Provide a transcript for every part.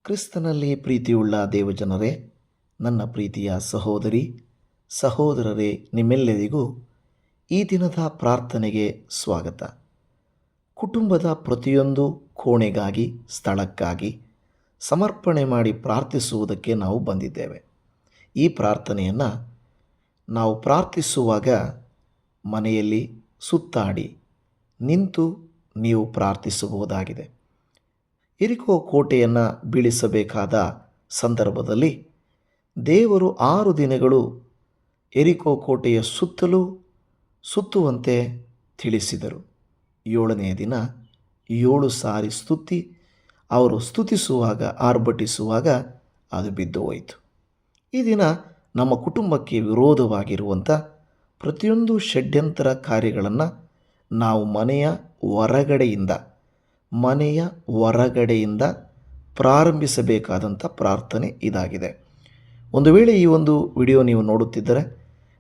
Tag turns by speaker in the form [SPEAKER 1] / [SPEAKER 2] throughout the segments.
[SPEAKER 1] ಕ್ರಿಸ್ತನಲ್ಲಿ ಪ್ರೀತಿಯುಳ್ಳ ದೇವಜನರೇ, ನನ್ನ ಪ್ರೀತಿಯ ಸಹೋದರಿ ಸಹೋದರರೇ, ನಿಮ್ಮೆಲ್ಲರಿಗೂ ಈ ದಿನದ ಪ್ರಾರ್ಥನೆಗೆ ಸ್ವಾಗತ. ಕುಟುಂಬದ ಪ್ರತಿಯೊಂದು ಕೋಣೆಗಾಗಿ, ಸ್ಥಳಕ್ಕಾಗಿ ಸಮರ್ಪಣೆ ಮಾಡಿ ಪ್ರಾರ್ಥಿಸುವುದಕ್ಕೆ ನಾವು ಬಂದಿದ್ದೇವೆ. ಈ ಪ್ರಾರ್ಥನೆಯನ್ನು ನಾವು ಪ್ರಾರ್ಥಿಸುವಾಗ ಮನೆಯಲ್ಲಿ ಸುತ್ತಾಡಿ ನಿಂತು ನೀವು ಪ್ರಾರ್ಥಿಸಬಹುದಾಗಿದೆ. ಯೆರಿಕೋ ಕೋಟೆಯನ್ನು ಬೀಳಿಸಬೇಕಾದ ಸಂದರ್ಭದಲ್ಲಿ ದೇವರು 6 ದಿನಗಳು ಯೆರಿಕೋ ಕೋಟೆಯ ಸುತ್ತಲೂ ಸುತ್ತುವಂತೆ ತಿಳಿಸಿದರು. 7ನೇ ದಿನ 7 ಸಾರಿ ಅವರು ಸ್ತುತಿಸುವಾಗ, ಆರ್ಭಟಿಸುವಾಗ ಅದು ಬಿದ್ದು ಹೋಯಿತು. ಈ ದಿನ ನಮ್ಮ ಕುಟುಂಬಕ್ಕೆ ವಿರೋಧವಾಗಿರುವಂಥ ಪ್ರತಿಯೊಂದು ಷಡ್ಯಂತರ ಕಾರ್ಯಗಳನ್ನು ನಾವು ಮನೆಯ ಹೊರಗಡೆಯಿಂದ ಪ್ರಾರಂಭಿಸಬೇಕಾದಂಥ ಪ್ರಾರ್ಥನೆ ಇದಾಗಿದೆ. ಒಂದು ವೇಳೆ ಈ ಒಂದು ವಿಡಿಯೋ ನೀವು ನೋಡುತ್ತಿದ್ದರೆ,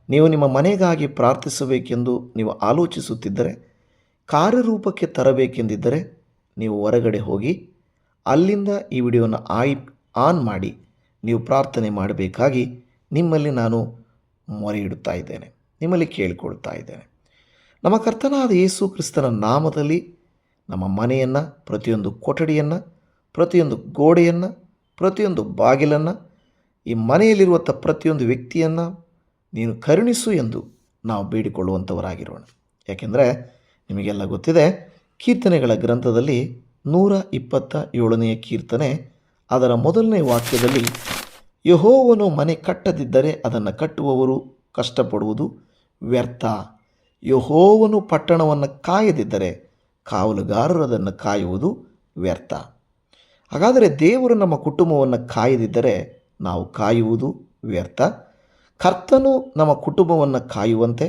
[SPEAKER 1] ನೀವು ನಿಮ್ಮ ಮನೆಗಾಗಿ ಪ್ರಾರ್ಥಿಸಬೇಕೆಂದು ನೀವು ಆಲೋಚಿಸುತ್ತಿದ್ದರೆ, ಕಾರ್ಯರೂಪಕ್ಕೆ ತರಬೇಕೆಂದಿದ್ದರೆ ನೀವು ಹೊರಗಡೆ ಹೋಗಿ ಅಲ್ಲಿಂದ ಈ ವಿಡಿಯೋನ ಆನ್ ಮಾಡಿ ನೀವು ಪ್ರಾರ್ಥನೆ ಮಾಡಬೇಕಾಗಿ ನಿಮ್ಮಲ್ಲಿ ನಾನು ಮೊರೆ ಇಡುತ್ತಾ ಇದ್ದೇನೆ, ನಿಮ್ಮಲ್ಲಿ ಕೇಳಿಕೊಳ್ತಾ ಇದ್ದೇನೆ. ನಮ್ಮ ಕರ್ತನಾದ ಯೇಸು ಕ್ರಿಸ್ತನ ನಾಮದಲ್ಲಿ ನಮ್ಮ ಮನೆಯನ್ನು, ಪ್ರತಿಯೊಂದು ಕೊಠಡಿಯನ್ನು, ಪ್ರತಿಯೊಂದು ಗೋಡೆಯನ್ನು, ಪ್ರತಿಯೊಂದು ಬಾಗಿಲನ್ನು, ಈ ಮನೆಯಲ್ಲಿರುವಂಥ ಪ್ರತಿಯೊಂದು ವ್ಯಕ್ತಿಯನ್ನು ನೀನು ಕರುಣಿಸು ಎಂದು ನಾವು ಬೇಡಿಕೊಳ್ಳುವಂಥವರಾಗಿರೋಣ. ಯಾಕೆಂದರೆ ನಿಮಗೆಲ್ಲ ಗೊತ್ತಿದೆ, ಕೀರ್ತನೆಗಳ ಗ್ರಂಥದಲ್ಲಿ 127ನೇ ಕೀರ್ತನೆ ಅದರ 1ನೇ ವಾಕ್ಯದಲ್ಲಿ, ಯೆಹೋವನು ಮನೆ ಕಟ್ಟದಿದ್ದರೆ ಅದನ್ನು ಕಟ್ಟುವವರು ಕಷ್ಟಪಡುವುದು ವ್ಯರ್ಥ. ಯೆಹೋವನು ಪಟ್ಟಣವನ್ನು ಕಾಯದಿದ್ದರೆ ಕಾವಲುಗಾರರು ಅದನ್ನು ಕಾಯುವುದು ವ್ಯರ್ಥ. ಹಾಗಾದರೆ ದೇವರು ನಮ್ಮ ಕುಟುಂಬವನ್ನು ಕಾಯದಿದ್ದರೆ ನಾವು ಕಾಯುವುದು ವ್ಯರ್ಥ. ಕರ್ತನು ನಮ್ಮ ಕುಟುಂಬವನ್ನು ಕಾಯುವಂತೆ,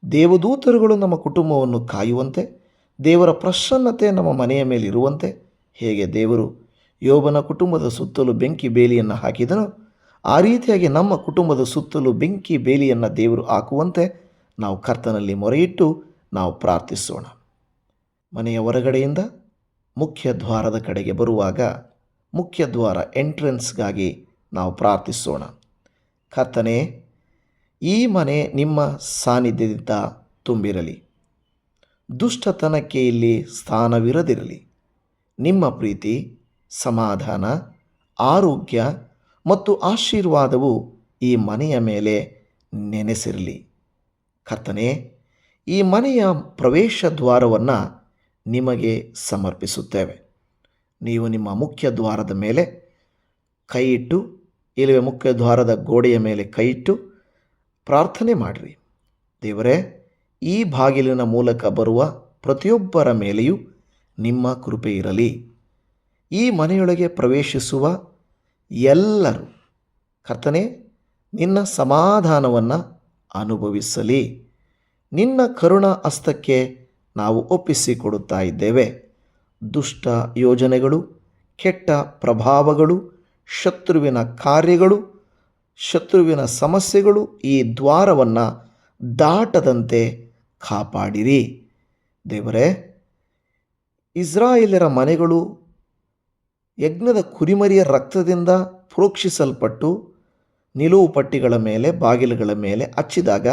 [SPEAKER 1] ದೇವದೂತರುಗಳು ನಮ್ಮ ಕುಟುಂಬವನ್ನು ಕಾಯುವಂತೆ, ದೇವರ ಪ್ರಸನ್ನತೆ ನಮ್ಮ ಮನೆಯ ಮೇಲೆ ಇರುವಂತೆ, ಹೇಗೆ ದೇವರು ಯೋಬನ ಕುಟುಂಬದ ಸುತ್ತಲೂ ಬೆಂಕಿ ಬೇಲಿಯನ್ನು ಹಾಕಿದನೋ ಆ ರೀತಿಯಾಗಿ ನಮ್ಮ ಕುಟುಂಬದ ಸುತ್ತಲೂ ಬೆಂಕಿ ಬೇಲಿಯನ್ನು ದೇವರು ಹಾಕುವಂತೆ ನಾವು ಕರ್ತನಲ್ಲಿ ಮೊರೆಯಿಟ್ಟು ನಾವು ಪ್ರಾರ್ಥಿಸೋಣ. ಮನೆಯ ಹೊರಗಡೆಯಿಂದ ಮುಖ್ಯ ದ್ವಾರದ ಕಡೆಗೆ ಬರುವಾಗ ಮುಖ್ಯ ದ್ವಾರ ಎಂಟ್ರೆನ್ಸ್ಗಾಗಿ ನಾವು ಪ್ರಾರ್ಥಿಸೋಣ. ಕರ್ತನೇ, ಈ ಮನೆ ನಿಮ್ಮ ಸಾನ್ನಿಧ್ಯದಿಂದ ತುಂಬಿರಲಿ. ದುಷ್ಟತನಕ್ಕೆ ಇಲ್ಲಿ ಸ್ಥಾನವಿರದಿರಲಿ. ನಿಮ್ಮ ಪ್ರೀತಿ, ಸಮಾಧಾನ, ಆರೋಗ್ಯ ಮತ್ತು ಆಶೀರ್ವಾದವು ಈ ಮನೆಯ ಮೇಲೆ ನೆನೆಸಿರಲಿ. ಕರ್ತನೇ, ಈ ಮನೆಯ ಪ್ರವೇಶ ದ್ವಾರವನ್ನು ನಿಮಗೆ ಸಮರ್ಪಿಸುತ್ತೇವೆ. ನೀವು ನಿಮ್ಮ ಮುಖ್ಯ ದ್ವಾರದ ಮೇಲೆ ಕೈಯಿಟ್ಟು, ಇಲ್ಲವೇ ಮುಖ್ಯ ದ್ವಾರದ ಗೋಡೆಯ ಮೇಲೆ ಕೈಯಿಟ್ಟು ಪ್ರಾರ್ಥನೆ ಮಾಡಿರಿ. ದೇವರೇ, ಈ ಬಾಗಿಲಿನ ಮೂಲಕ ಬರುವ ಪ್ರತಿಯೊಬ್ಬರ ಮೇಲೆಯೂ ನಿಮ್ಮ ಕೃಪೆ ಇರಲಿ. ಈ ಮನೆಯೊಳಗೆ ಪ್ರವೇಶಿಸುವ ಎಲ್ಲರೂ ಕರ್ತನೇ ನಿನ್ನ ಸಮಾಧಾನವನ್ನು ಅನುಭವಿಸಲಿ. ನಿನ್ನ ಕರುಣಾ ಹಸ್ತಕ್ಕೆ ನಾವು ಒಪ್ಪಿಸಿಕೊಡುತ್ತಾ ಇದ್ದೇವೆ. ದುಷ್ಟ ಯೋಜನೆಗಳು, ಕೆಟ್ಟ ಪ್ರಭಾವಗಳು, ಶತ್ರುವಿನ ಕಾರ್ಯಗಳು, ಶತ್ರುವಿನ ಸಮಸ್ಯೆಗಳು ಈ ದ್ವಾರವನ್ನು ದಾಟದಂತೆ ಕಾಪಾಡಿರಿ. ದೇವರೇ, ಇಸ್ರಾಯೇಲರ ಮನೆಗಳು ಯಜ್ಞದ ಕುರಿಮರಿಯ ರಕ್ತದಿಂದ ಪ್ರೋಕ್ಷಿಸಲ್ಪಟ್ಟು ನಿಲುವು ಪಟ್ಟಿಗಳ ಮೇಲೆ, ಬಾಗಿಲುಗಳ ಮೇಲೆ ಹಚ್ಚಿದಾಗ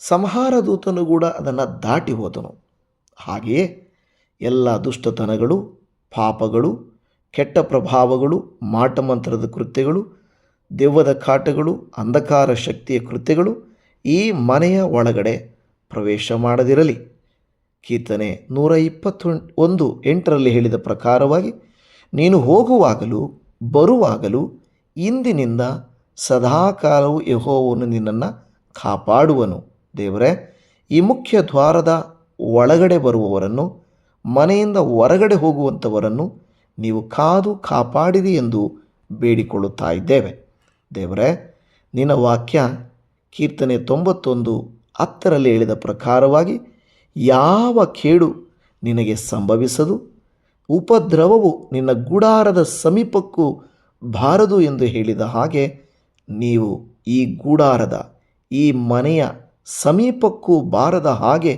[SPEAKER 1] ಸಂಹಾರ ದೂತನು ಕೂಡ ಅದನ್ನು ದಾಟಿ ಹೋದನು. ಹಾಗೆಯೇ ಎಲ್ಲ ದುಷ್ಟತನಗಳು, ಪಾಪಗಳು, ಕೆಟ್ಟ ಪ್ರಭಾವಗಳು, ಮಾಟಮಂತ್ರದ ಕೃತ್ಯಗಳು, ದೆವ್ವದ ಕಾಟಗಳು, ಅಂಧಕಾರ ಶಕ್ತಿಯ ಕೃತ್ಯಗಳು ಈ ಮನೆಯ ಒಳಗಡೆ ಪ್ರವೇಶ ಮಾಡದಿರಲಿ. ಕೀರ್ತನೆ 121:8 ಹೇಳಿದ ಪ್ರಕಾರವಾಗಿ, ನೀನು ಹೋಗುವಾಗಲೂ ಬರುವಾಗಲೂ ಇಂದಿನಿಂದ ಸದಾಕಾಲವೂ ಯೆಹೋವನು ನಿನ್ನನ್ನು ಕಾಪಾಡುವನು. ದೇವರೇ, ಈ ಮುಖ್ಯ ದ್ವಾರದ ಒಳಗಡೆ ಬರುವವರನ್ನು, ಮನೆಯಿಂದ ಹೊರಗಡೆ ಹೋಗುವಂಥವರನ್ನು ನೀವು ಕಾದು ಕಾಪಾಡಿರಿ ಎಂದು ಬೇಡಿಕೊಳ್ಳುತ್ತಾ ಇದ್ದೇವೆ. ದೇವರೇ, ನಿನ್ನ ವಾಕ್ಯ ಕೀರ್ತನೆ 91:10 ಹೇಳಿದ ಪ್ರಕಾರವಾಗಿ, ಯಾವ ಕೇಡು ನಿನಗೆ ಸಂಭವಿಸದು, ಉಪದ್ರವವು ನಿನ್ನ ಗುಡಾರದ ಸಮೀಪಕ್ಕೂ ಬಾರದು ಎಂದು ಹೇಳಿದ ಹಾಗೆ, ನೀವು ಈ ಗುಡಾರದ, ಈ ಮನೆಯ ಸಮೀಪಕ್ಕೂ ಬಾರದ ಹಾಗೆ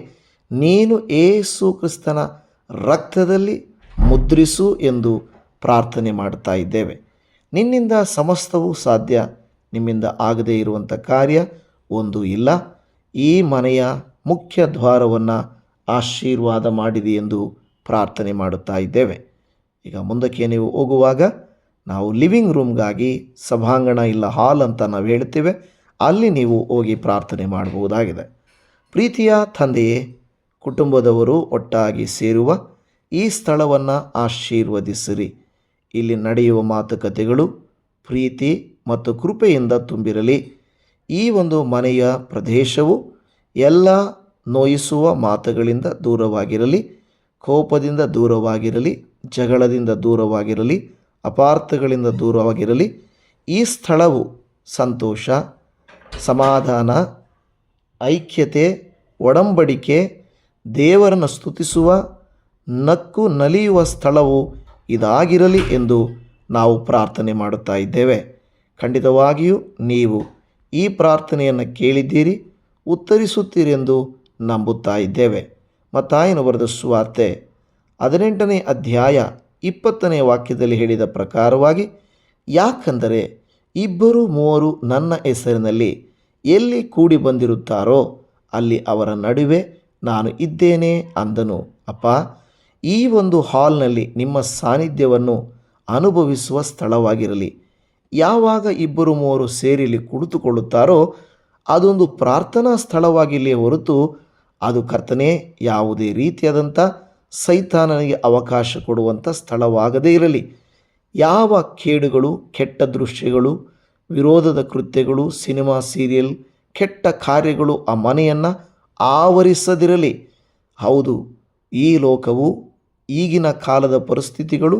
[SPEAKER 1] ನೀನು ಯೇಸು ಕ್ರಿಸ್ತನ ರಕ್ತದಲ್ಲಿ ಮುದ್ರಿಸು ಎಂದು ಪ್ರಾರ್ಥನೆ ಮಾಡ್ತಾ ಇದ್ದೇವೆ. ನಿನ್ನಿಂದ ಸಮಸ್ತವೂ ಸಾಧ್ಯ, ನಿಮ್ಮಿಂದ ಆಗದೇ ಇರುವಂಥ ಕಾರ್ಯ ಒಂದೂ ಇಲ್ಲ. ಈ ಮನೆಯ ಮುಖ್ಯ ದ್ವಾರವನ್ನು ಆಶೀರ್ವಾದ ಮಾಡಿದೆ ಎಂದು ಪ್ರಾರ್ಥನೆ ಮಾಡುತ್ತಾ ಇದ್ದೇವೆ. ಈಗ ಮುಂದಕ್ಕೆ ನೀವು ಹೋಗುವಾಗ ನಾವು ಲಿವಿಂಗ್ ರೂಮ್ಗಾಗಿ ಸಭಾಂಗಣ ಇಲ್ಲ ಹಾಲ್ ಅಂತ ನಾವು ಹೇಳ್ತೇವೆ, ಅಲ್ಲಿ ನೀವು ಹೋಗಿ ಪ್ರಾರ್ಥನೆ ಮಾಡಬಹುದಾಗಿದೆ. ಪ್ರೀತಿಯ ತಂದೆಯೇ, ಕುಟುಂಬದವರು ಒಟ್ಟಾಗಿ ಸೇರುವ ಈ ಸ್ಥಳವನ್ನು ಆಶೀರ್ವದಿಸಿರಿ. ಇಲ್ಲಿ ನಡೆಯುವ ಮಾತುಕತೆಗಳು ಪ್ರೀತಿ ಮತ್ತು ಕೃಪೆಯಿಂದ ತುಂಬಿರಲಿ. ಈ ಒಂದು ಮನೆಯ ಪ್ರದೇಶವು ಎಲ್ಲ ನೋಯಿಸುವ ಮಾತುಗಳಿಂದ ದೂರವಾಗಿರಲಿ, ಕೋಪದಿಂದ ದೂರವಾಗಿರಲಿ, ಜಗಳದಿಂದ ದೂರವಾಗಿರಲಿ, ಅಪಾರ್ಥಗಳಿಂದ ದೂರವಾಗಿರಲಿ. ಈ ಸ್ಥಳವು ಸಂತೋಷ, ಸಮಾಧಾನ, ಐಕ್ಯತೆ, ಒಡಂಬಡಿಕೆ, ದೇವರನ್ನು ಸ್ತುತಿಸುವ, ನಕ್ಕು ನಲಿಯುವ ಸ್ಥಳವು ಇದಾಗಿರಲಿ ಎಂದು ನಾವು ಪ್ರಾರ್ಥನೆ ಮಾಡುತ್ತಾ ಇದ್ದೇವೆ. ಖಂಡಿತವಾಗಿಯೂ ನೀವು ಈ ಪ್ರಾರ್ಥನೆಯನ್ನು ಕೇಳಿದ್ದೀರಿ, ಉತ್ತರಿಸುತ್ತೀರೆಂದು ನಂಬುತ್ತಾ ಇದ್ದೇವೆ. ಮತ್ತಾಯನು ಬರೆದ ಸುವಾರ್ತೆ 18ನೇ ಅಧ್ಯಾಯ 20ನೇ ವಾಕ್ಯದಲ್ಲಿ ಹೇಳಿದ ಪ್ರಕಾರವಾಗಿ, ಯಾಕಂದರೆ 2-3 ನನ್ನ ಹೆಸರಿನಲ್ಲಿ ಎಲ್ಲಿ ಕೂಡಿ ಬಂದಿರುತ್ತಾರೋ ಅಲ್ಲಿ ಅವರ ನಡುವೆ ನಾನು ಇದ್ದೇನೆ ಅಂದನು. ಅಪ್ಪ, ಈ ಒಂದು ಹಾಲ್ನಲ್ಲಿ ನಿಮ್ಮ ಸಾನ್ನಿಧ್ಯವನ್ನು ಅನುಭವಿಸುವ ಸ್ಥಳವಾಗಿರಲಿ. ಯಾವಾಗ 2-3 ಸೇರಿಲಿ ಕುಳಿತುಕೊಳ್ಳುತ್ತಾರೋ ಅದೊಂದು ಪ್ರಾರ್ಥನಾ ಸ್ಥಳವಾಗಿರಲಿ ಹೊರತು ಅದು ಕರ್ತನೇ ಯಾವುದೇ ರೀತಿಯಾದಂಥ ಸೈತಾನನಿಗೆ ಅವಕಾಶ ಕೊಡುವಂಥ ಸ್ಥಳವಾಗದೇ ಇರಲಿ. ಯಾವ ಕೇಡುಗಳು, ಕೆಟ್ಟ ದೃಶ್ಯಗಳು, ವಿರೋಧದ ಕೃತ್ಯಗಳು, ಸಿನಿಮಾ ಸೀರಿಯಲ್, ಕೆಟ್ಟ ಕಾರ್ಯಗಳು ಆ ಮನೆಯನ್ನು ಆವರಿಸದಿರಲಿ. ಹೌದು, ಈ ಲೋಕವು, ಈಗಿನ ಕಾಲದ ಪರಿಸ್ಥಿತಿಗಳು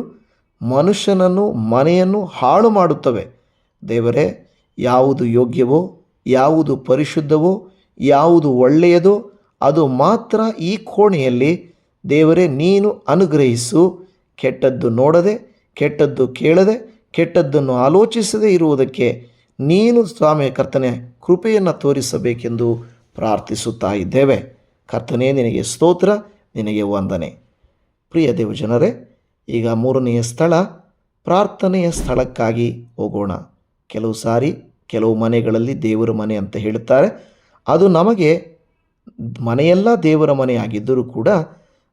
[SPEAKER 1] ಮನುಷ್ಯನನ್ನು, ಮನೆಯನ್ನು ಹಾಳು ಮಾಡುತ್ತವೆ. ದೇವರೇ, ಯಾವುದು ಯೋಗ್ಯವೋ, ಯಾವುದು ಪರಿಶುದ್ಧವೋ, ಯಾವುದು ಒಳ್ಳೆಯದೋ ಅದು ಮಾತ್ರ ಈ ಕೋಣೆಯಲ್ಲಿ ದೇವರೇ ನೀನು ಅನುಗ್ರಹಿಸು. ಕೆಟ್ಟದ್ದು ನೋಡದೆ, ಕೆಟ್ಟದ್ದು ಕೇಳದೆ, ಕೆಟ್ಟದ್ದನ್ನು ಆಲೋಚಿಸದೇ ಇರುವುದಕ್ಕೆ ನೀನು ಸ್ವಾಮಿ ಕರ್ತನೆ ಕೃಪೆಯನ್ನು ತೋರಿಸಬೇಕೆಂದು ಪ್ರಾರ್ಥಿಸುತ್ತಾ ಇದ್ದೇವೆ. ಕರ್ತನೇ, ನಿನಗೆ ಸ್ತೋತ್ರ, ನಿನಗೆ ವಂದನೆ. ಪ್ರಿಯ ದೇವಜನರೇ, ಈಗ 3ನೆಯ ಸ್ಥಳ ಪ್ರಾರ್ಥನೆಯ ಸ್ಥಳಕ್ಕಾಗಿ ಹೋಗೋಣ. ಕೆಲವು ಸಾರಿ ಕೆಲವು ಮನೆಗಳಲ್ಲಿ ದೇವರ ಮನೆ ಅಂತ ಹೇಳುತ್ತಾರೆ. ಅದು ನಮಗೆ ಮನೆಯೆಲ್ಲ ದೇವರ ಮನೆ ಆಗಿದ್ದರೂ ಕೂಡ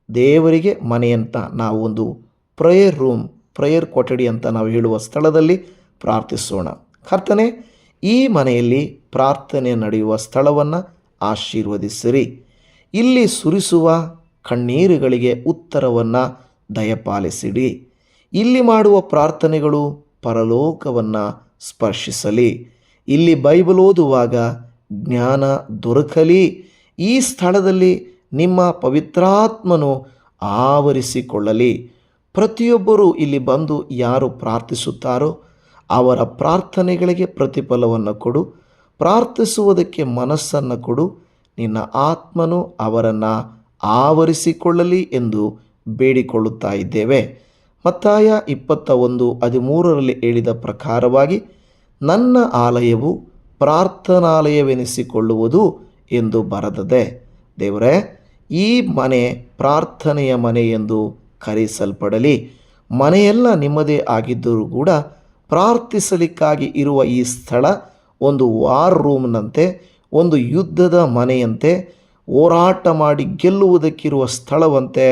[SPEAKER 1] ದೇವರಿಗೆ ಮನೆಯಂತ ನಾವು ಒಂದು ಪ್ರೇಯರ್ ರೂಮ್, ಪ್ರೇಯರ್ ಕೊಠಡಿ ಅಂತ ನಾವು ಹೇಳುವ ಸ್ಥಳದಲ್ಲಿ ಪ್ರಾರ್ಥಿಸೋಣ. ಕರ್ತನೆ, ಈ ಮನೆಯಲ್ಲಿ ಪ್ರಾರ್ಥನೆ ನಡೆಯುವ ಸ್ಥಳವನ್ನು ಆಶೀರ್ವದಿಸಿರಿ. ಇಲ್ಲಿ ಸುರಿಸುವ ಕಣ್ಣೀರುಗಳಿಗೆ ಉತ್ತರವನ್ನು ದಯಪಾಲಿಸಿಡಿ. ಇಲ್ಲಿ ಮಾಡುವ ಪ್ರಾರ್ಥನೆಗಳು ಪರಲೋಕವನ್ನು ಸ್ಪರ್ಶಿಸಲಿ. ಇಲ್ಲಿ ಬೈಬಲ್ ಓದುವಾಗ ಜ್ಞಾನ ದೊರಕಲಿ. ಈ ಸ್ಥಳದಲ್ಲಿ ನಿಮ್ಮ ಪವಿತ್ರಾತ್ಮನು ಆವರಿಸಿಕೊಳ್ಳಲಿ. ಪ್ರತಿಯೊಬ್ಬರೂ ಇಲ್ಲಿ ಬಂದು ಯಾರು ಪ್ರಾರ್ಥಿಸುತ್ತಾರೋ ಅವರ ಪ್ರಾರ್ಥನೆಗಳಿಗೆ ಪ್ರತಿಫಲವನ್ನು ಕೊಡು. ಪ್ರಾರ್ಥಿಸುವುದಕ್ಕೆ ಮನಸ್ಸನ್ನು ಕೊಡು. ನಿನ್ನ ಆತ್ಮನು ಅವರನ್ನು ಆವರಿಸಿಕೊಳ್ಳಲಿ ಎಂದು ಬೇಡಿಕೊಳ್ಳುತ್ತಾ ಇದ್ದೇವೆ. ಮತ್ತಾಯ 21:13 ಹೇಳಿದ ಪ್ರಕಾರವಾಗಿ ನನ್ನ ಆಲಯವು ಪ್ರಾರ್ಥನಾಲಯವೆನಿಸಿಕೊಳ್ಳುವುದು ಎಂದು ಬರೆದಿದೆ. ದೇವರೇ, ಈ ಮನೆ ಪ್ರಾರ್ಥನೆಯ ಮನೆ ಎಂದು ಕರೆಸಲ್ಪಡಲಿ. ಮನೆಯೆಲ್ಲ ನಿಮ್ಮದೇ ಆಗಿದ್ದರೂ ಕೂಡ ಪ್ರಾರ್ಥಿಸಲಿಕ್ಕಾಗಿ ಇರುವ ಈ ಸ್ಥಳ ಒಂದು ವಾರ್ ರೂಮ್ನಂತೆ, ಒಂದು ಯುದ್ಧದ ಮನೆಯಂತೆ, ಹೋರಾಟ ಮಾಡಿ ಗೆಲ್ಲುವುದಕ್ಕಿರುವ ಸ್ಥಳವಂತೆ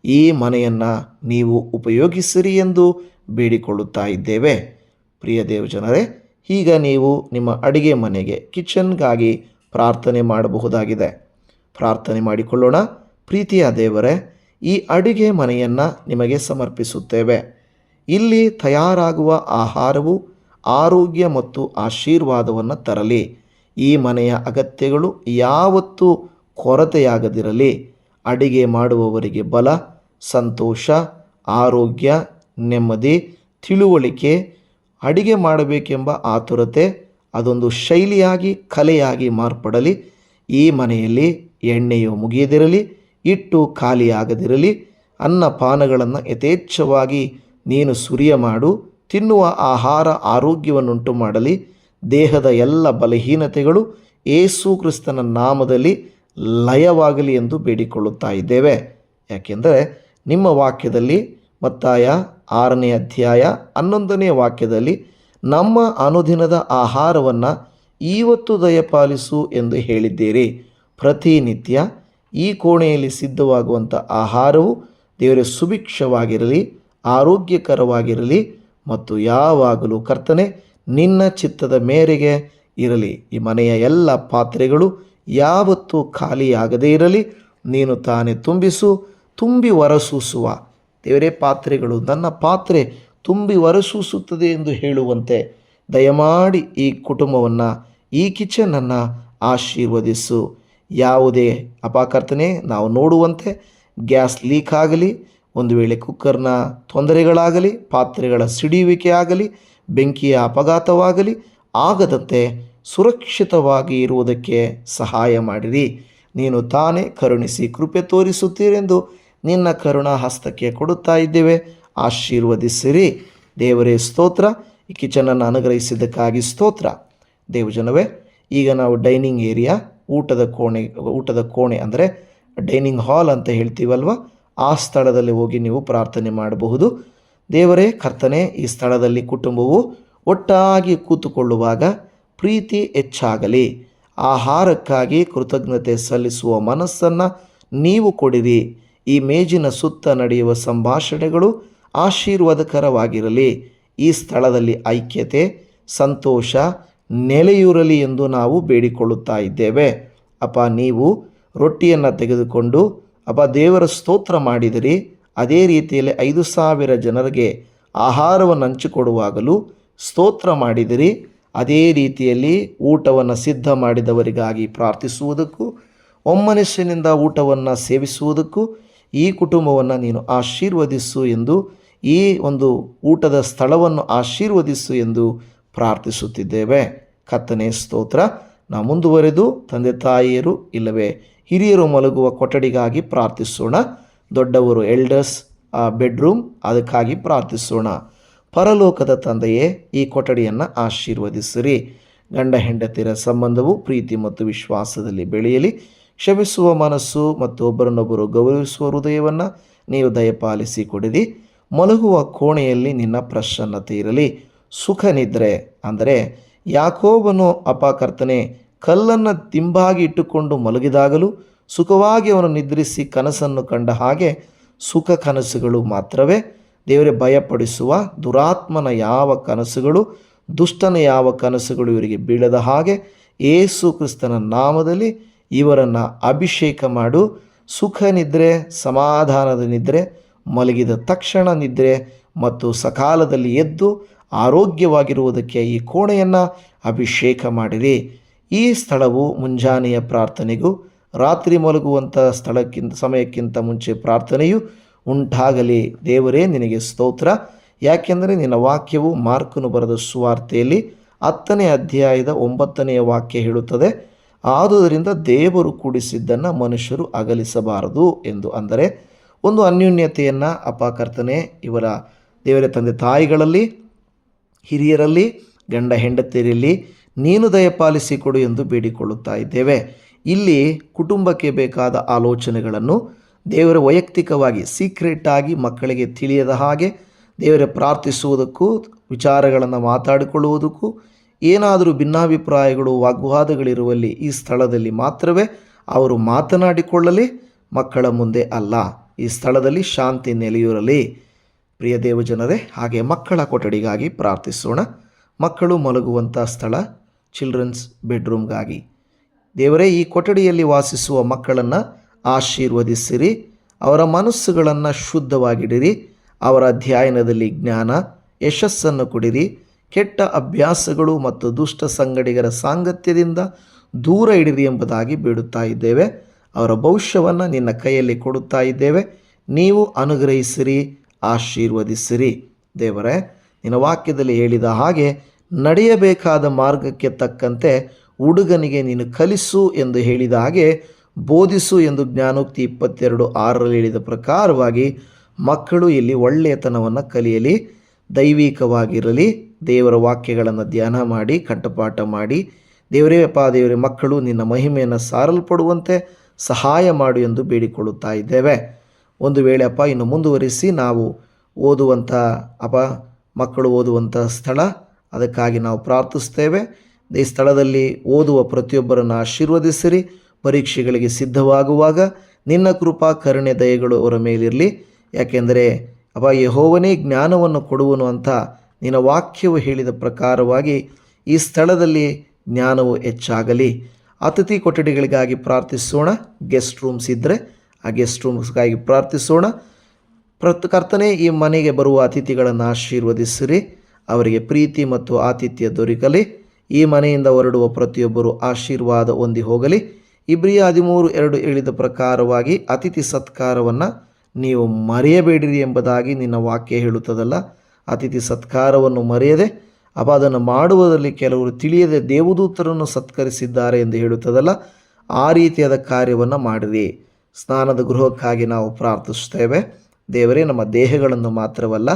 [SPEAKER 1] ಈ ಮನೆಯನ್ನು ನೀವು ಉಪಯೋಗಿಸಿರಿ ಎಂದು ಬೇಡಿಕೊಳ್ಳುತ್ತಾ ಇದ್ದೇವೆ. ಪ್ರಿಯ ದೇವಜನರೇ, ಈಗ ನೀವು ನಿಮ್ಮ ಅಡಿಗೆ ಮನೆಗೆ, ಕಿಚನ್ಗಾಗಿ ಪ್ರಾರ್ಥನೆ ಮಾಡಬಹುದಾಗಿದೆ. ಪ್ರಾರ್ಥನೆ ಮಾಡಿಕೊಳ್ಳೋಣ. ಪ್ರೀತಿಯ ದೇವರೇ, ಈ ಅಡಿಗೆ ಮನೆಯನ್ನು ನಿಮಗೆ ಸಮರ್ಪಿಸುತ್ತೇವೆ. ಇಲ್ಲಿ ತಯಾರಾಗುವ ಆಹಾರವು ಆರೋಗ್ಯ ಮತ್ತು ಆಶೀರ್ವಾದವನ್ನು ತರಲಿ. ಈ ಮನೆಯ ಅಗತ್ಯಗಳು ಯಾವತ್ತೂ ಕೊರತೆಯಾಗದಿರಲಿ. ಅಡಿಗೆ ಮಾಡುವವರಿಗೆ ಬಲ, ಸಂತೋಷ, ಆರೋಗ್ಯ, ನೆಮ್ಮದಿ, ತಿಳುವಳಿಕೆ, ಅಡಿಗೆ ಮಾಡಬೇಕೆಂಬ ಆತುರತೆ ಅದೊಂದು ಶೈಲಿಯಾಗಿ, ಕಲೆಯಾಗಿ ಮಾರ್ಪಡಲಿ. ಈ ಮನೆಯಲ್ಲಿ ಎಣ್ಣೆಯು ಮುಗಿಯದಿರಲಿ, ಹಿಟ್ಟು ಖಾಲಿಯಾಗದಿರಲಿ. ಅನ್ನಪಾನಗಳನ್ನು ಯಥೇಚ್ಛವಾಗಿ ನೀನು ಸುರಿಯ ಮಾಡು. ತಿನ್ನುವ ಆಹಾರ ಆರೋಗ್ಯವನ್ನುಂಟು ಮಾಡಲಿ. ದೇಹದ ಎಲ್ಲ ಬಲಹೀನತೆಗಳು ಯೇಸು ಕ್ರಿಸ್ತನ ನಾಮದಲ್ಲಿ ಲಯವಾಗಲಿ ಎಂದು ಬೇಡಿಕೊಳ್ಳುತ್ತಾ ಇದ್ದೇವೆ. ಯಾಕೆಂದರೆ ನಿಮ್ಮ ವಾಕ್ಯದಲ್ಲಿ ಮತ್ತಾಯ 6ನೇ ಅಧ್ಯಾಯ 11ನೇ ವಾಕ್ಯದಲ್ಲಿ ನಮ್ಮ ಅನುದಿನದ ಆಹಾರವನ್ನು ಇವತ್ತು ದಯಪಾಲಿಸು ಎಂದು ಹೇಳಿದ್ದೀರಿ. ಪ್ರತಿನಿತ್ಯ ಈ ಕೋಣೆಯಲ್ಲಿ ಸಿದ್ಧವಾಗುವಂಥ ಆಹಾರವು ದೇವರೇ ಸುಭಿಕ್ಷವಾಗಿರಲಿ, ಆರೋಗ್ಯಕರವಾಗಿರಲಿ ಮತ್ತು ಯಾವಾಗಲೂ ಕರ್ತನೆ ನಿನ್ನ ಚಿತ್ತದ ಮೇರೆಗೆ ಇರಲಿ. ಈ ಮನೆಯ ಎಲ್ಲ ಪಾತ್ರೆಗಳು ಯಾವತ್ತೂ ಖಾಲಿಯಾಗದೇ ಇರಲಿ. ನೀನು ತಾನೇ ತುಂಬಿಸು, ತುಂಬಿ ಹೊರಸೂಸುವ ದೇವರೇ. ಪಾತ್ರೆಗಳು ನನ್ನ ಪಾತ್ರೆ ತುಂಬಿ ಹೊರಸೂಸುತ್ತದೆ ಎಂದು ಹೇಳುವಂತೆ ದಯಮಾಡಿ ಈ ಕುಟುಂಬವನ್ನು, ಈ ಕಿಚನನ್ನು ಆಶೀರ್ವದಿಸು. ಯಾವುದೇ ಕರ್ತನೆ ನಾವು ನೋಡುವಂತೆ ಗ್ಯಾಸ್ ಲೀಕ್ ಆಗಲಿ, ಒಂದು ವೇಳೆ ಕುಕ್ಕರ್ನ ತೊಂದರೆಗಳಾಗಲಿ, ಪಾತ್ರೆಗಳ ಸಿಡಿಯುವಿಕೆ ಆಗಲಿ, ಬೆಂಕಿಯ ಅಪಘಾತವಾಗಲಿ ಆಗದಂತೆ ಸುರಕ್ಷಿತವಾಗಿ ಇರುವುದಕ್ಕೆ ಸಹಾಯ ಮಾಡಿರಿ. ನೀನು ತಾನೇ ಕರುಣಿಸಿ ಕೃಪೆ ತೋರಿಸುತ್ತೀರೆಂದು ನಿನ್ನ ಕರುಣಾ ಹಸ್ತಕ್ಕೆ ಕೊಡುತ್ತಾ ಇದ್ದೇವೆ. ಆಶೀರ್ವದಿಸಿರಿ ದೇವರೇ. ಸ್ತೋತ್ರ. ಈ ಕಿಚನನ್ನು ಅನುಗ್ರಹಿಸಿದ್ದಕ್ಕಾಗಿ ಸ್ತೋತ್ರ. ದೇವಜನವೇ, ಈಗ ನಾವು ಡೈನಿಂಗ್ ಏರಿಯಾ, ಊಟದ ಕೋಣೆ ಅಂದರೆ ಡೈನಿಂಗ್ ಹಾಲ್ ಅಂತ ಹೇಳ್ತೀವಲ್ವ, ಆ ಸ್ಥಳದಲ್ಲಿ ಹೋಗಿ ನೀವು ಪ್ರಾರ್ಥನೆ ಮಾಡಬಹುದು. ದೇವರೇ ಕರ್ತನೆ, ಈ ಸ್ಥಳದಲ್ಲಿ ಕುಟುಂಬವು ಒಟ್ಟಾಗಿ ಕೂತುಕೊಳ್ಳುವಾಗ ಪ್ರೀತಿ ಹೆಚ್ಚಾಗಲಿ. ಆಹಾರಕ್ಕಾಗಿ ಕೃತಜ್ಞತೆ ಸಲ್ಲಿಸುವ ಮನಸ್ಸನ್ನು ನೀವು ಕೊಡಿರಿ. ಈ ಮೇಜಿನ ಸುತ್ತ ನಡೆಯುವ ಸಂಭಾಷಣೆಗಳು ಆಶೀರ್ವಾದಕರವಾಗಿರಲಿ. ಈ ಸ್ಥಳದಲ್ಲಿ ಐಕ್ಯತೆ, ಸಂತೋಷ ನೆಲೆಯೂರಲಿ ಎಂದು ನಾವು ಬೇಡಿಕೊಳ್ಳುತ್ತಾ ಇದ್ದೇವೆ. ನೀವು ರೊಟ್ಟಿಯನ್ನು ತೆಗೆದುಕೊಂಡು ದೇವರ ಸ್ತೋತ್ರ ಮಾಡಿದಿರಿ. ಅದೇ ರೀತಿಯಲ್ಲಿ 5,000 ಜನರಿಗೆ ಆಹಾರವನ್ನು ಹಂಚಿಕೊಡುವಾಗಲೂ ಸ್ತೋತ್ರ ಮಾಡಿದಿರಿ. ಅದೇ ರೀತಿಯಲ್ಲಿ ಊಟವನ್ನು ಸಿದ್ಧ ಮಾಡಿದವರಿಗಾಗಿ ಪ್ರಾರ್ಥಿಸುವುದಕ್ಕೂ, ಒಮ್ಮನಸ್ಸಿನಿಂದ ಊಟವನ್ನು ಸೇವಿಸುವುದಕ್ಕೂ ಈ ಕುಟುಂಬವನ್ನು ನೀನು ಆಶೀರ್ವದಿಸು ಎಂದು, ಈ ಒಂದು ಊಟದ ಸ್ಥಳವನ್ನು ಆಶೀರ್ವದಿಸು ಎಂದು ಪ್ರಾರ್ಥಿಸುತ್ತಿದ್ದೇವೆ. ಕರ್ತನೇ ಸ್ತೋತ್ರ. ನಾವು ಮುಂದುವರೆದು ತಂದೆ ತಾಯಿಯರು ಇಲ್ಲವೇ ಹಿರಿಯರು ಮಲಗುವ ಕೊಠಡಿಗಾಗಿ ಪ್ರಾರ್ಥಿಸೋಣ. ದೊಡ್ಡವರು ಎಲ್ಡರ್ಸ್ ಬೆಡ್ರೂಮ್, ಅದಕ್ಕಾಗಿ ಪ್ರಾರ್ಥಿಸೋಣ. ಪರಲೋಕದ ತಂದೆಯೇ, ಈ ಕೊಠಡಿಯನ್ನು ಆಶೀರ್ವದಿಸಿರಿ. ಗಂಡ ಹೆಂಡತಿಯರ ಸಂಬಂಧವು ಪ್ರೀತಿ ಮತ್ತು ವಿಶ್ವಾಸದಲ್ಲಿ ಬೆಳೆಯಲಿ. ಕ್ಷಮಿಸುವ ಮನಸ್ಸು ಮತ್ತು ಒಬ್ಬರನ್ನೊಬ್ಬರು ಗೌರವಿಸುವ ಹೃದಯವನ್ನು ನೀವು ದಯಪಾಲಿಸಿ ಕೊಡಿರಿ. ಮಲಗುವ ಕೋಣೆಯಲ್ಲಿ ನಿನ್ನ ಪ್ರಸನ್ನತೆ ಇರಲಿ. ಸುಖ ನಿದ್ರೆ ಅಂದರೆ ಯಾಕೋಬನು ಕರ್ತನೆ ಕಲ್ಲನ್ನು ತಿಂಬಾಗಿ ಇಟ್ಟುಕೊಂಡು ಮಲಗಿದಾಗಲೂ ಸುಖವಾಗಿ ಅವನು ನಿದ್ರಿಸಿ ಕನಸನ್ನು ಕಂಡ ಹಾಗೆ ಸುಖ ಕನಸುಗಳು ಮಾತ್ರವೇ ದೇವರೇ. ಭಯಪಡಿಸುವ ದುರಾತ್ಮನ ಯಾವ ಕನಸುಗಳು, ದುಷ್ಟನ ಯಾವ ಕನಸುಗಳು ಇವರಿಗೆ ಬೀಳದ ಹಾಗೆ ಯೇಸು ಕ್ರಿಸ್ತನ ನಾಮದಲ್ಲಿ ಇವರನ್ನು ಅಭಿಷೇಕ ಮಾಡು. ಸುಖ ನಿದ್ರೆ, ಸಮಾಧಾನದ ನಿದ್ರೆ, ಮಲಗಿದ ತಕ್ಷಣ ನಿದ್ರೆ ಮತ್ತು ಸಕಾಲದಲ್ಲಿ ಎದ್ದು ಆರೋಗ್ಯವಾಗಿರುವುದಕ್ಕೆ ಈ ಕೋಣೆಯನ್ನು ಅಭಿಷೇಕ ಮಾಡಿರಿ. ಈ ಸ್ಥಳವು ಮುಂಜಾನೆಯ ಪ್ರಾರ್ಥನೆಗೂ ರಾತ್ರಿ ಮಲಗುವಂಥ ಸಮಯಕ್ಕಿಂತ ಮುಂಚೆ ಪ್ರಾರ್ಥನೆಯು ಉಂಟಾಗಲಿ. ದೇವರೇ ನಿನಗೆ ಸ್ತೋತ್ರ. ಯಾಕೆಂದರೆ ನಿನ್ನ ವಾಕ್ಯವು ಮಾರ್ಕನು ಬರೆದ ಸುವಾರ್ತೆಯಲ್ಲಿ 10ನೇ ಅಧ್ಯಾಯದ 9ನೆಯ ವಾಕ್ಯ ಹೇಳುತ್ತದೆ, ಆದುದರಿಂದ ದೇವರು ಕೂಡಿಸಿದ್ದನ್ನು ಮನುಷ್ಯರು ಅಗಲಿಸಬಾರದು ಎಂದು. ಅಂದರೆ ಒಂದು ಅನ್ಯೋನ್ಯತೆಯನ್ನು ಕರ್ತನೆ ಇವರ ದೇವರ ತಂದೆ ತಾಯಿಗಳಲ್ಲಿ, ಹಿರಿಯರಲ್ಲಿ, ಗಂಡ ಹೆಂಡತಿಯರಲ್ಲಿ ನೀನು ದಯಪಾಲಿಸಿಕೊಡು ಎಂದು ಬೇಡಿಕೊಳ್ಳುತ್ತಾ ಇದ್ದೇವೆ. ಇಲ್ಲಿ ಕುಟುಂಬಕ್ಕೆ ಬೇಕಾದ ಆಲೋಚನೆಗಳನ್ನು ದೇವರ ವೈಯಕ್ತಿಕವಾಗಿ ಸೀಕ್ರೆಟಾಗಿ ಮಕ್ಕಳಿಗೆ ತಿಳಿಯದ ಹಾಗೆ ದೇವರ ಪ್ರಾರ್ಥಿಸುವುದಕ್ಕೂ, ವಿಚಾರಗಳನ್ನು ಮಾತಾಡಿಕೊಳ್ಳುವುದಕ್ಕೂ, ಏನಾದರೂ ಭಿನ್ನಾಭಿಪ್ರಾಯಗಳು, ವಾಗ್ವಾದಗಳಿರುವಲ್ಲಿ ಈ ಸ್ಥಳದಲ್ಲಿ ಮಾತ್ರವೇ ಅವರು ಮಾತನಾಡಿಕೊಳ್ಳಲಿ, ಮಕ್ಕಳ ಮುಂದೆ ಅಲ್ಲ. ಈ ಸ್ಥಳದಲ್ಲಿ ಶಾಂತಿ ನೆಲೆಯೂರಲಿ. ಪ್ರಿಯ ದೇವಜನರೇ, ಹಾಗೆ ಮಕ್ಕಳ ಕೊಠಡಿಗಾಗಿ ಪ್ರಾರ್ಥಿಸೋಣ. ಮಕ್ಕಳು ಮಲಗುವಂಥ ಸ್ಥಳ, ಚಿಲ್ಡ್ರನ್ಸ್ ಬೆಡ್ರೂಮ್ಗಾಗಿ ದೇವರೇ ಈ ಕೊಠಡಿಯಲ್ಲಿ ವಾಸಿಸುವ ಮಕ್ಕಳನ್ನು ಆಶೀರ್ವದಿಸಿರಿ. ಅವರ ಮನಸ್ಸುಗಳನ್ನು ಶುದ್ಧವಾಗಿಡಿರಿ. ಅವರ ಅಧ್ಯಯನದಲ್ಲಿ ಜ್ಞಾನ, ಯಶಸ್ಸನ್ನು ಕೊಡಿರಿ. ಕೆಟ್ಟ ಅಭ್ಯಾಸಗಳು ಮತ್ತು ದುಷ್ಟ ಸಂಗಡಿಗರ ಸಾಂಗತ್ಯದಿಂದ ದೂರ ಇಡಿರಿ ಎಂಬುದಾಗಿ ಬೇಡುತ್ತಾ ಇದ್ದೇವೆ. ಅವರ ಭವಿಷ್ಯವನ್ನು ನಿನ್ನ ಕೈಯಲ್ಲಿ ಕೊಡುತ್ತಾ ಇದ್ದೇವೆ. ನೀವು ಅನುಗ್ರಹಿಸಿರಿ, ಆಶೀರ್ವದಿಸಿರಿ. ದೇವರೇ, ನಿನ್ನ ವಾಕ್ಯದಲ್ಲಿ ಹೇಳಿದ ಹಾಗೆ ನಡೆಯಬೇಕಾದ ಮಾರ್ಗಕ್ಕೆ ತಕ್ಕಂತೆ ಹುಡುಗನಿಗೆ ನೀನು ಕಲಿಸು ಎಂದು ಹೇಳಿದ ಹಾಗೆ ಬೋಧಿಸು ಎಂದು ಜ್ಞಾನೋಕ್ತಿ 22:6 ಹೇಳಿದ ಪ್ರಕಾರವಾಗಿ ಮಕ್ಕಳು ಇಲ್ಲಿ ಒಳ್ಳೆಯತನವನ್ನು ಕಲಿಯಲಿ, ದೈವಿಕವಾಗಿರಲಿ. ದೇವರ ವಾಕ್ಯಗಳನ್ನು ಧ್ಯಾನ ಮಾಡಿ, ಕಂಠಪಾಠ ಮಾಡಿ, ದೇವರೇ ಮಕ್ಕಳು ನಿನ್ನ ಮಹಿಮೆಯನ್ನು ಸಾರಲ್ಪಡುವಂತೆ ಸಹಾಯ ಮಾಡು ಎಂದು ಬೇಡಿಕೊಳ್ಳುತ್ತಾ ಇದ್ದೇವೆ. ಒಂದು ವೇಳೆ ಇನ್ನು ಮುಂದುವರಿಸಿ ನಾವು ಓದುವಂಥ ಮಕ್ಕಳು ಓದುವಂಥ ಸ್ಥಳ, ಅದಕ್ಕಾಗಿ ನಾವು ಪ್ರಾರ್ಥಿಸ್ತೇವೆ. ಈ ಸ್ಥಳದಲ್ಲಿ ಓದುವ ಪ್ರತಿಯೊಬ್ಬರನ್ನು ಆಶೀರ್ವದಿಸಿರಿ. ಪರೀಕ್ಷೆಗಳಿಗೆ ಸಿದ್ಧವಾಗುವಾಗ ನಿನ್ನ ಕೃಪಾ ಕರುಣೆ ದಯೆಗಳು ಅವರ ಮೇಲಿರಲಿ. ಯಾಕೆಂದರೆ ಯೆಹೋವನೇ ಜ್ಞಾನವನ್ನು ಕೊಡುವನು ಅಂತ ನಿನ್ನ ವಾಕ್ಯವು ಹೇಳಿದ ಪ್ರಕಾರವಾಗಿ ಈ ಸ್ಥಳದಲ್ಲಿ ಜ್ಞಾನವು ಹೆಚ್ಚಾಗಲಿ. ಅತಿಥಿ ಕೊಠಡಿಗಳಿಗಾಗಿ ಪ್ರಾರ್ಥಿಸೋಣ. ಗೆಸ್ಟ್ ರೂಮ್ಸ್ ಇದ್ದರೆ ಆ ಗೆಸ್ಟ್ ರೂಮ್ಸ್ಗಾಗಿ ಪ್ರಾರ್ಥಿಸೋಣ. ಕರ್ತನೇ, ಈ ಮನೆಗೆ ಬರುವ ಅತಿಥಿಗಳನ್ನು ಆಶೀರ್ವದಿಸಿರಿ. ಅವರಿಗೆ ಪ್ರೀತಿ ಮತ್ತು ಆತಿಥ್ಯ ದೊರಕಲಿ. ಈ ಮನೆಯಿಂದ ಹೊರಡುವ ಪ್ರತಿಯೊಬ್ಬರು ಆಶೀರ್ವಾದ ಹೊಂದಿ ಹೋಗಲಿ. ಇಬ್ರಿಯ 13:2 ಹೇಳಿದ ಪ್ರಕಾರವಾಗಿ ಅತಿಥಿ ಸತ್ಕಾರವನ್ನು ನೀವು ಮರೆಯಬೇಡಿರಿ ಎಂಬುದಾಗಿ ನಿನ್ನ ವಾಕ್ಯ ಹೇಳುತ್ತದಲ್ಲ. ಅತಿಥಿ ಸತ್ಕಾರವನ್ನು ಮರೆಯದೆ ಅದನ್ನು ಮಾಡುವುದರಲ್ಲಿ ಕೆಲವರು ತಿಳಿಯದೆ ದೇವದೂತರನ್ನು ಸತ್ಕರಿಸಿದ್ದಾರೆ ಎಂದು ಹೇಳುತ್ತದಲ್ಲ. ಆ ರೀತಿಯಾದ ಕಾರ್ಯವನ್ನು ಮಾಡಿರಿ. ಸ್ನಾನದ ಗೃಹಕ್ಕಾಗಿ ನಾವು ಪ್ರಾರ್ಥಿಸ್ತೇವೆ. ದೇವರೇ, ನಮ್ಮ ದೇಹಗಳನ್ನು ಮಾತ್ರವಲ್ಲ,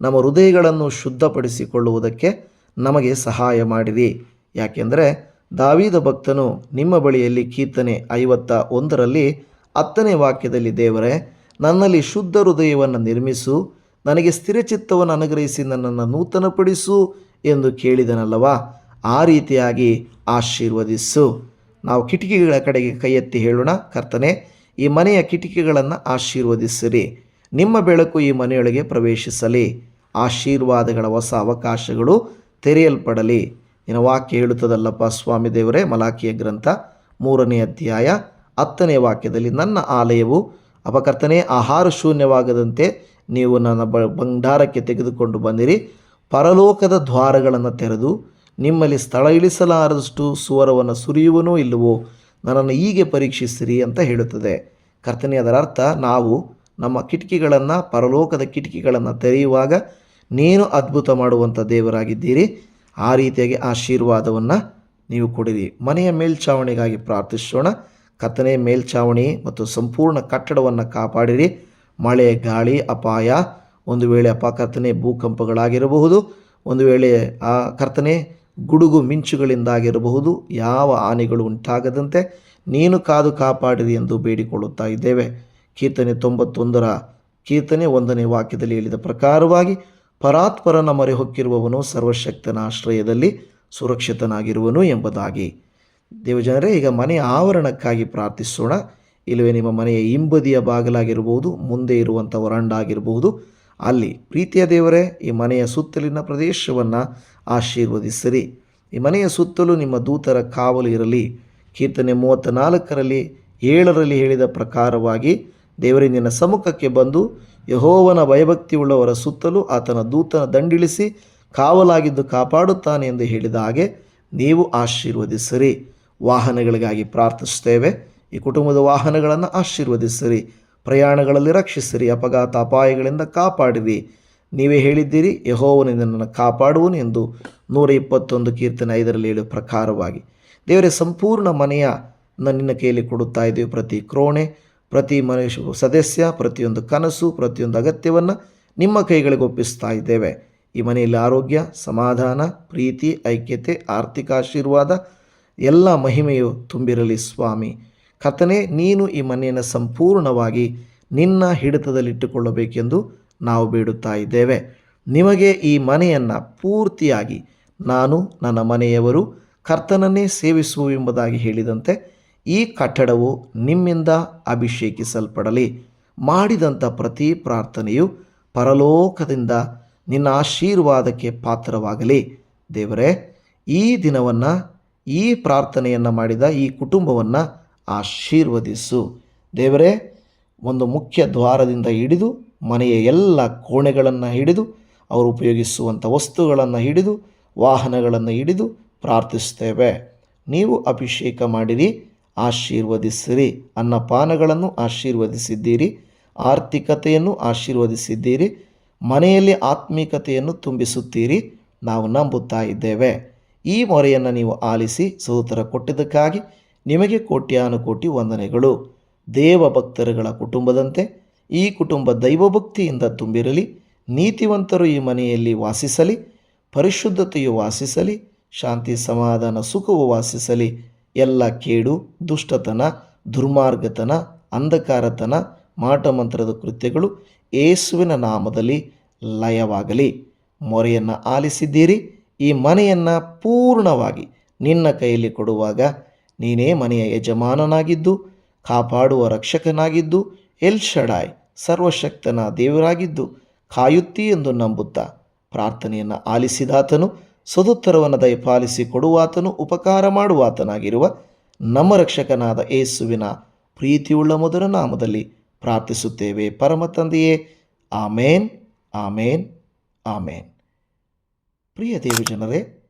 [SPEAKER 1] ನಮ್ಮ ಹೃದಯಗಳನ್ನು ಶುದ್ಧಪಡಿಸಿಕೊಳ್ಳುವುದಕ್ಕೆ ನಮಗೆ ಸಹಾಯ ಮಾಡಿರಿ. ಯಾಕೆಂದರೆ ದಾವೀದ ಭಕ್ತನು ನಿಮ್ಮ ಬಳಿಯಲ್ಲಿ ಕೀರ್ತನೆ 51ರಲ್ಲಿ 10ನೇ ವಾಕ್ಯದಲ್ಲಿ, ದೇವರೇ, ನನ್ನಲ್ಲಿ ಶುದ್ಧ ಹೃದಯವನ್ನು ನಿರ್ಮಿಸು, ನನಗೆ ಸ್ಥಿರಚಿತ್ತವನ್ನು ಅನುಗ್ರಹಿಸಿ ನನ್ನನ್ನು ನೂತನಪಡಿಸು ಎಂದು ಕೇಳಿದನಲ್ಲವಾ. ಆ ರೀತಿಯಾಗಿ ಆಶೀರ್ವದಿಸು. ನಾವು ಕಿಟಕಿಗಳ ಕಡೆಗೆ ಕೈ ಎತ್ತಿ ಹೇಳೋಣ. ಕರ್ತನೆ, ಈ ಮನೆಯ ಕಿಟಕಿಗಳನ್ನು ಆಶೀರ್ವದಿಸಿರಿ. ನಿಮ್ಮ ಬೆಳಕು ಈ ಮನೆಯೊಳಗೆ ಪ್ರವೇಶಿಸಲಿ. ಆಶೀರ್ವಾದಗಳ ಹೊಸ ಅವಕಾಶಗಳು ತೆರೆಯಲ್ಪಡಲಿ. ನಿನ್ನ ವಾಕ್ಯ ಹೇಳುತ್ತದಲ್ಲಪ್ಪ ಸ್ವಾಮಿ ದೇವರೇ, ಮಲಾಕಿಯ ಗ್ರಂಥ 3ನೇ ಅಧ್ಯಾಯ 10ನೇ ವಾಕ್ಯದಲ್ಲಿ, ನನ್ನ ಆಲಯವು ಕರ್ತನೆ ಆಹಾರ ಶೂನ್ಯವಾಗದಂತೆ ನೀವು ನನ್ನ ಭಂಡಾರಕ್ಕೆ ತೆಗೆದುಕೊಂಡು ಬಂದಿರಿ. ಪರಲೋಕದ ದ್ವಾರಗಳನ್ನು ತೆರೆದು ನಿಮ್ಮಲ್ಲಿ ಸ್ಥಳ ಇಳಿಸಲಾರದಷ್ಟು ಸುವರವನ್ನು ಸುರಿಯುವನೂ ಇಲ್ಲವೋ, ನನ್ನನ್ನು ಹೀಗೆ ಪರೀಕ್ಷಿಸಿರಿ ಅಂತ ಹೇಳುತ್ತದೆ. ಕರ್ತನೆ, ಅದರ ಅರ್ಥ ನಾವು ನಮ್ಮ ಕಿಟಕಿಗಳನ್ನು, ಪರಲೋಕದ ಕಿಟಕಿಗಳನ್ನು ತೆರೆಯುವಾಗ ನೀನು ಅದ್ಭುತ ಮಾಡುವಂಥ ದೇವರಾಗಿದ್ದೀರಿ. ಆ ರೀತಿಯಾಗಿ ಆಶೀರ್ವಾದವನ್ನು ನೀವು ಕೊಡಿರಿ. ಮನೆಯ ಮೇಲ್ಛಾವಣಿಗಾಗಿ ಪ್ರಾರ್ಥಿಸೋಣ. ಕರ್ತನೆ, ಮೇಲ್ಛಾವಣಿ ಮತ್ತು ಸಂಪೂರ್ಣ ಕಟ್ಟಡವನ್ನು ಕಾಪಾಡಿರಿ. ಮಳೆ, ಗಾಳಿ, ಅಪಾಯ, ಒಂದು ವೇಳೆ ಕರ್ತನೆ ಭೂಕಂಪಗಳಾಗಿರಬಹುದು, ಒಂದು ವೇಳೆ ಕರ್ತನೆ ಗುಡುಗು ಮಿಂಚುಗಳಿಂದಾಗಿರಬಹುದು, ಯಾವ ಹಾನಿಗಳು ಉಂಟಾಗದಂತೆ ನೀನು ಕಾದು ಕಾಪಾಡಿರಿ ಎಂದು ಬೇಡಿಕೊಳ್ಳುತ್ತಾ ಇದ್ದೇವೆ. ಕೀರ್ತನೆ 91ರ ಕೀರ್ತನೆ 1ನೇ ವಾಕ್ಯದಲ್ಲಿ ಹೇಳಿದ ಪ್ರಕಾರವಾಗಿ, ಪರಾತ್ಪರನ ಮೊರೆ ಹೊಕ್ಕಿರುವವನು ಸರ್ವಶಕ್ತನ ಆಶ್ರಯದಲ್ಲಿ ಸುರಕ್ಷಿತನಾಗಿರುವನು ಎಂಬುದಾಗಿ. ದೇವಜನರೇ, ಈಗ ಮನೆಯ ಆವರಣಕ್ಕಾಗಿ ಪ್ರಾರ್ಥಿಸೋಣ. ಇಲ್ಲವೇ ನಿಮ್ಮ ಮನೆಯ ಹಿಂಬದಿಯ ಬಾಗಿಲಾಗಿರ್ಬೋದು, ಮುಂದೆ ಇರುವಂಥ ವರಾಂಡ ಆಗಿರಬಹುದು, ಅಲ್ಲಿ ಪ್ರೀತಿಯ ದೇವರೇ, ಈ ಮನೆಯ ಸುತ್ತಲಿನ ಪ್ರದೇಶವನ್ನು ಆಶೀರ್ವದಿಸಿರಿ. ಈ ಮನೆಯ ಸುತ್ತಲೂ ನಿಮ್ಮ ದೂತರ ಕಾವಲು ಇರಲಿ. ಕೀರ್ತನೆ 34ರಲ್ಲಿ 7ರಲ್ಲಿ ಹೇಳಿದ ಪ್ರಕಾರವಾಗಿ, ದೇವರೇ, ನಿನ್ನ ಸಮ್ಮುಖಕ್ಕೆ ಬಂದು ಯೆಹೋವನ ಭಯಭಕ್ತಿಯುಳ್ಳವರ ಸುತ್ತಲೂ ಆತನ ದೂತನ ದಂಡಿಳಿಸಿ ಕಾವಲಾಗಿದ್ದು ಕಾಪಾಡುತ್ತಾನೆ ಎಂದು ಹೇಳಿದ ಹಾಗೆ ನೀವು ಆಶೀರ್ವದಿಸಿರಿ. ವಾಹನಗಳಿಗಾಗಿ ಪ್ರಾರ್ಥಿಸ್ತೇವೆ. ಈ ಕುಟುಂಬದ ವಾಹನಗಳನ್ನು ಆಶೀರ್ವದಿಸಿರಿ. ಪ್ರಯಾಣಗಳಲ್ಲಿ ರಕ್ಷಿಸಿರಿ. ಅಪಘಾತ ಅಪಾಯಗಳಿಂದ ಕಾಪಾಡಿರಿ. ನೀವೇ ಹೇಳಿದ್ದೀರಿ, ಯೆಹೋವನು ನಿನ್ನನ್ನು ಕಾಪಾಡುವನು ಎಂದು 121 ಕೀರ್ತನೆ 5ರಲ್ಲಿ ಹೇಳುವ ಪ್ರಕಾರವಾಗಿ ದೇವರೇ, ಸಂಪೂರ್ಣ ಮನೆಯ ನಿನ್ನ ಕೈಯಲ್ಲಿ ಕೊಡುತ್ತಾ ಇದ್ದೇವೆ. ಪ್ರತಿ ಕ್ರೋಣೆ, ಪ್ರತಿ ಮನುಷ್ಯ ಸದಸ್ಯ, ಪ್ರತಿಯೊಂದು ಕನಸು, ಪ್ರತಿಯೊಂದು ಅಗತ್ಯವನ್ನು ನಿಮ್ಮ ಕೈಗಳಿಗೆ ಒಪ್ಪಿಸ್ತಾ ಇದ್ದೇವೆ. ಈ ಮನೆಯಲ್ಲಿ ಆರೋಗ್ಯ, ಸಮಾಧಾನ, ಪ್ರೀತಿ, ಐಕ್ಯತೆ, ಆರ್ಥಿಕ ಆಶೀರ್ವಾದ, ಎಲ್ಲ ಮಹಿಮೆಯು ತುಂಬಿರಲಿ ಸ್ವಾಮಿ. ಕರ್ತನೇ, ನೀನು ಈ ಮನೆಯನ್ನು ಸಂಪೂರ್ಣವಾಗಿ ನಿನ್ನ ಹಿಡಿತದಲ್ಲಿಟ್ಟುಕೊಳ್ಳಬೇಕೆಂದು ನಾವು ಬೇಡುತ್ತಾ ಇದ್ದೇವೆ. ನಿಮಗೆ ಈ ಮನೆಯನ್ನು ಪೂರ್ತಿಯಾಗಿ ನಾನು, ನನ್ನ ಮನೆಯವರು ಕರ್ತನನ್ನೇ ಸೇವಿಸುವೆಂಬುದಾಗಿ ಹೇಳಿದಂತೆ ಈ ಕಟ್ಟಡವು ನಿಮ್ಮಿಂದ ಅಭಿಷೇಕಿಸಲ್ಪಡಲಿ. ಮಾಡಿದಂಥ ಪ್ರತಿ ಪ್ರಾರ್ಥನೆಯು ಪರಲೋಕದಿಂದ ನಿನ್ನ ಆಶೀರ್ವಾದಕ್ಕೆ ಪಾತ್ರವಾಗಲಿ. ದೇವರೇ, ಈ ದಿನವನ್ನು, ಈ ಪ್ರಾರ್ಥನೆಯನ್ನು ಮಾಡಿದ ಈ ಕುಟುಂಬವನ್ನು ಆಶೀರ್ವದಿಸು. ದೇವರೇ, ಒಂದು ಮುಖ್ಯ ದ್ವಾರದಿಂದ ಹಿಡಿದು ಮನೆಯ ಎಲ್ಲ ಕೋಣೆಗಳನ್ನು ಹಿಡಿದು, ಅವರು ಉಪಯೋಗಿಸುವಂಥ ವಸ್ತುಗಳನ್ನು ಹಿಡಿದು, ವಾಹನಗಳನ್ನು ಹಿಡಿದು ಪ್ರಾರ್ಥಿಸ್ತೇವೆ. ನೀವು ಅಭಿಷೇಕ ಮಾಡಿರಿ, ಆಶೀರ್ವದಿಸಿರಿ. ಅನ್ನಪಾನಗಳನ್ನು ಆಶೀರ್ವದಿಸಿದ್ದೀರಿ, ಆರ್ಥಿಕತೆಯನ್ನು ಆಶೀರ್ವದಿಸಿದ್ದೀರಿ, ಮನೆಯಲ್ಲಿ ಆತ್ಮೀಕತೆಯನ್ನು ತುಂಬಿಸುತ್ತೀರಿ. ನಾವು ನಂಬುತ್ತಾ ಇದ್ದೇವೆ. ಈ ಮೊರೆಯನ್ನು ನೀವು ಆಲಿಸಿ ಸಹೋದರ ಕೊಟ್ಟಿದ್ದಕ್ಕಾಗಿ ನಿಮಗೆ ಕೋಟ್ಯಾನುಕೋಟಿ ವಂದನೆಗಳು. ದೇವಭಕ್ತರುಗಳ ಕುಟುಂಬದಂತೆ ಈ ಕುಟುಂಬ ದೈವಭಕ್ತಿಯಿಂದ ತುಂಬಿರಲಿ. ನೀತಿವಂತರು ಈ ಮನೆಯಲ್ಲಿ ವಾಸಿಸಲಿ, ಪರಿಶುದ್ಧತೆಯು ವಾಸಿಸಲಿ, ಶಾಂತಿ, ಸಮಾಧಾನ, ಸುಖವು ವಾಸಿಸಲಿ. ಎಲ್ಲ ಕೇಡು, ದುಷ್ಟತನ, ದುರ್ಮಾರ್ಗತನ, ಅಂಧಕಾರತನ, ಮಾಟಮಂತ್ರದ ಕೃತ್ಯಗಳು ಯೇಸುವಿನ ನಾಮದಲ್ಲಿ ಲಯವಾಗಲಿ. ಮೊರೆಯನ್ನು ಆಲಿಸಿದ್ದೀರಿ. ಈ ಮನೆಯನ್ನು ಪೂರ್ಣವಾಗಿ ನಿನ್ನ ಕೈಯಲ್ಲಿ ಕೊಡುವಾಗ ನೀನೇ ಮನೆಯ ಯಜಮಾನನಾಗಿದ್ದು, ಕಾಪಾಡುವ ರಕ್ಷಕನಾಗಿದ್ದು, ಎಲ್ ಶಡಾಯ್ ಸರ್ವಶಕ್ತನ ದೇವರಾಗಿದ್ದು ಕಾಯುತ್ತಿ ಎಂದು ನಂಬುತ್ತಾ ಪ್ರಾರ್ಥನೆಯನ್ನು ಆಲಿಸಿದಾತನು, ಸದುತ್ತರವನ್ನು ದಯಪಾಲಿಸಿ ಕೊಡುವಾತನು, ಉಪಕಾರ ಮಾಡುವಾತನಾಗಿರುವ ನಮ್ಮ ರಕ್ಷಕನಾದ ಯೇಸುವಿನ ಪ್ರೀತಿಯುಳ್ಳ ಮಧುರ ನಾಮದಲ್ಲಿ ಪ್ರಾರ್ಥಿಸುತ್ತೇವೆ ಪರಮ ತಂದೆಯೇ. ಆಮೇನ್, ಆಮೇನ್, ಆಮೇನ್. ಪ್ರಿಯ ದೇವಜನರೇ,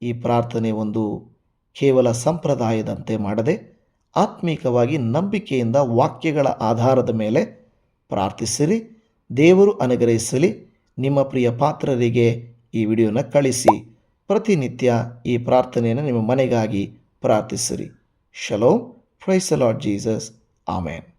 [SPEAKER 1] ಈ ಪ್ರಾರ್ಥನೆ ಒಂದು ಕೇವಲ ಸಂಪ್ರದಾಯದಂತೆ ಮಾಡದೆ ಆತ್ಮೀಕವಾಗಿ ನಂಬಿಕೆಯಿಂದ ವಾಕ್ಯಗಳ ಆಧಾರದ ಮೇಲೆ ಪ್ರಾರ್ಥಿಸಿರಿ. ದೇವರು ಅನುಗ್ರಹಿಸಲಿ. ನಿಮ್ಮ ಪ್ರಿಯ ಪಾತ್ರರಿಗೆ ಈ ವಿಡಿಯೋನ ಕಳಿಸಿ. ಪ್ರತಿನಿತ್ಯ ಈ ಪ್ರಾರ್ಥನೆಯನ್ನು ನಿಮ್ಮ ಮನೆಗಾಗಿ ಪ್ರಾರ್ಥಿಸಿರಿ. Shalom. Praise the lord Jesus. Amen.